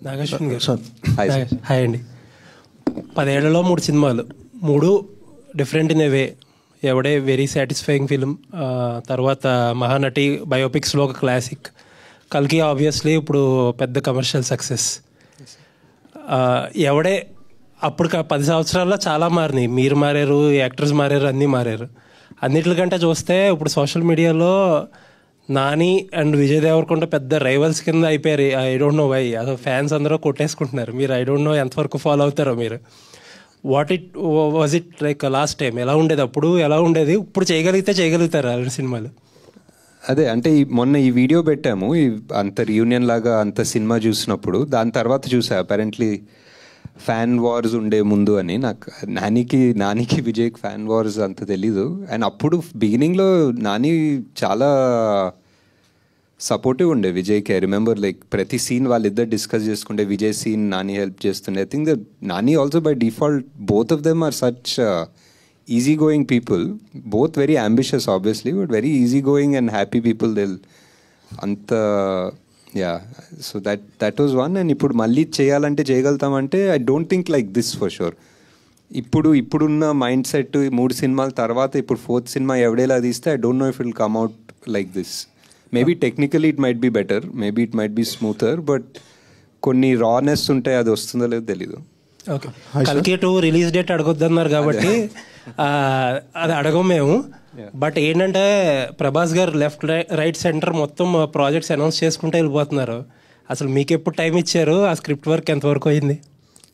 నాగేశ్వన్ గారు sir hi అండి. 10 ఏళ్లలో 3 సినిమాలు, 3 different in a way. Yevade very satisfying film. తర్వాత మహానటి బయోపిక్స్లో ఒక క్లాసిక్. కల్కి ఆబ్వియస్లీ ఇప్పుడు పెద్ద కమర్షియల్ సక్సెస్. ఎవడే అప్పుడు 10 సంవత్సరాల్లో చాలా మారినాయి. మీరు మారారు, యాక్టర్స్ మారారు, అన్నీ మారారు. అన్నిటికంటే చూస్తే ఇప్పుడు సోషల్ మీడియాలో నాని అండ్ విజయ్ దేవరకొండ పెద్ద రైవల్స్ కింద అయిపోయారు. I don't know why. అసలు ఫ్యాన్స్ అందరూ కొట్టేసుకుంటున్నారు. మీరు ఐ డోంట్ నో ఎంతవరకు ఫాలో అవుతారో మీరు. Was it like last time ఎలా ఉండేది, అప్పుడు ఎలా ఉండేది, ఇప్పుడు చేయగలుగుతారు అలాంటి సినిమాలు? అదే అంటే మొన్న ఈ వీడియో పెట్టాము, అంత రియూనియన్ లాగా అంత సినిమా చూసినప్పుడు. దాని తర్వాత చూసా అపారెంట్లీ ఫ్యాన్ వార్స్ ఉండే ముందు అని. నాకు నానికి విజయ్కి ఫ్యాన్ వార్స్ అంత తెలీదు. అండ్ అప్పుడు బిగినింగ్లో నాని చాలా సపోర్టివ్ ఉండే విజయ్కి. ఐ రిమెంబర్ లైక్ ప్రతి సీన్ వాళ్ళిద్దరు డిస్కస్ చేసుకుంటే విజయ్ సీన్ నాని హెల్ప్ చేస్తుండే. I think that Nani also by default both of them are such easy going people, both very ambitious obviously, but very easy going and happy people. They'll anta yeah, so that was one. And ippudu malli cheyalante cheyagaltamante I don't think like this for sure. ఇప్పుడున్న mind set 3 సినిమాల తర్వాత ఇప్పుడు 4th cinema ఎవడేలా తీస్తే I don't know if it will come out like this. Maybe technically it might be better, maybe it might be smoother, but కొన్ని రానెస్ ఉంటాయి, అది వస్తుందో లేదో తెలీదు. ఓకే, కల్కి 2 రిలీజ్ డేట్ అడగొద్దన్నారు కాబట్టి అది అడగం మేము. బట్ ఏంటంటే ప్రభాస్ గారు లెఫ్ట్ రైట్ సెంటర్ మొత్తం ప్రాజెక్ట్స్ అనౌన్స్ చేసుకుంటూ వెళ్ళిపోతున్నారు. అసలు మీకు ఎప్పుడు టైం ఇచ్చారు? ఆ స్క్రిప్ట్ వర్క్ ఎంతవరకు అయింది?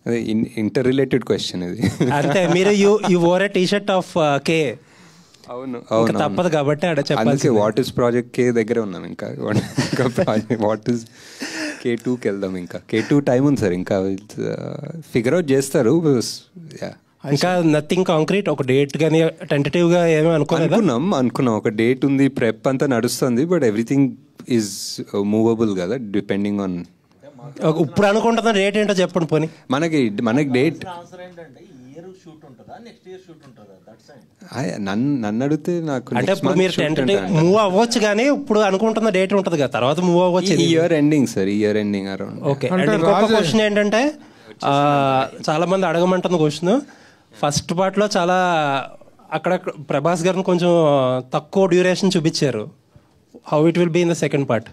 అదే ఇంటర్ రిలేటెడ్ క్వశ్చన్ ఇది. అంటే మీరు you wore a T shirt of K. అవును, తప్పదు కాబట్టి అక్కడ చెప్పాలి. వాట్ ఇస్ ప్రాజెక్ట్ కే దగ్గర ఉన్నాం. ఇంకా వాట్ ఇస్ K2కి వెళ్దాం. ఇంకా K2 టైం ఉంది సార్, ఇంకా ఫిగర్ అవుట్ చేస్తారు. ఇంకా నథింగ్ కాంక్రీట్, ఒక డేట్ కానీ టెంటేటివ్ గా ఏమీ అనుకున్నాం ఒక డేట్ ఉంది, ప్రెప్ అంతా నడుస్తుంది, బట్ ఎవ్రీథింగ్ ఈజ్ మూవబుల్ కదా డిపెండింగ్ ఆన్. ఇప్పుడు అనుకుంటున్న డేట్ ఏంటో చెప్పండి పోనీ. మనకి డేట్ నన్ను అడిగితే నాకు అంటే ఇప్పుడు మీరు టెంటేటివ్ మూవ్ అవ్వచ్చు, కానీ ఇప్పుడు అనుకుంటున్న డేట్ ఉంటుంది కదా, తర్వాత మూవ్ అవ్వచ్చు. Year ending sir, year ending around. Okay, ఇంకొక క్వశ్చన్ ఏంటంటే చాలా మంది అడగమంటున్న క్వశ్చన్, ఫస్ట్ పార్ట్లో చాలా అక్కడ ప్రభాస్ గారిని కొంచెం తక్కువ డ్యూరేషన్ చూపించారు. How it will be in the second part?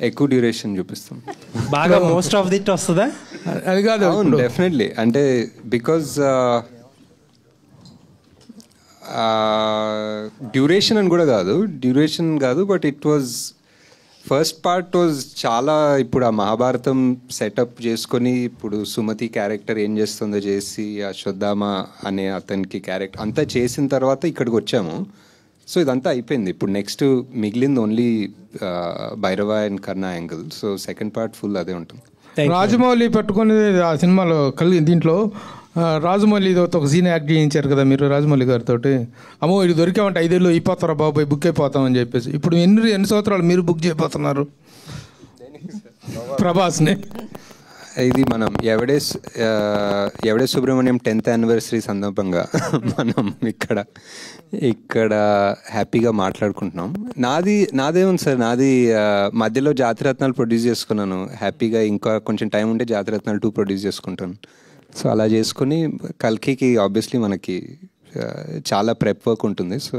ఎక్కువ డ్యూరేషన్ చూపిస్తాం. బాగా మోస్ట్ ఆఫ్ దిట్ వస్తుందా? అది కాదు, డెఫినెట్లీ. అంటే బికాజ్ డ్యూరేషన్ అని కూడా కాదు, but it was first part was చాలా. ఇప్పుడు ఆ మహాభారతం సెటప్ చేసుకొని ఇప్పుడు సుమతి క్యారెక్టర్ ఏం చేస్తుందో చేసి, అశ్వత్థామ అనే అతనికి క్యారెక్టర్ అంతా చేసిన తర్వాత ఇక్కడికి వచ్చాము. సో ఇదంతా అయిపోయింది. ఇప్పుడు నెక్స్ట్ మిగిలింది only Bhairava and Karna angle. So second part full అదే ఉంటుంది. రాజమౌళి పట్టుకుని ఆ సినిమాలో దీంట్లో రాజమౌళి ఒక సీన్ యాక్ట్ చేయించారు కదా మీరు రాజమౌళి గారితో. అమ్మో ఇది దొరికామంటే 5 ఏళ్ళు అయిపోతారా బాబాయ్, బుక్ అయిపోతామని చెప్పేసి. ఇప్పుడు ఎన్ని సంవత్సరాలు మీరు బుక్ చేయబోతున్నారు ప్రభాస్ని? ఇది మనం ఎవడే సుబ్రహ్మణ్యం 10th యానివర్సరీ సందర్భంగా మనం ఇక్కడ హ్యాపీగా మాట్లాడుకుంటున్నాం. నాదేముంది సార్, నాది మధ్యలో జాతిరత్నాలు ప్రొడ్యూస్ చేసుకున్నాను హ్యాపీగా. ఇంకా కొంచెం టైం ఉంటే జాతిరత్నాలు 2 ప్రొడ్యూస్ చేసుకుంటాను. సో అలా చేసుకుని కల్కికి ఆబ్వియస్లీ మనకి చాలా ప్రెప్ వర్క్ ఉంటుంది. సో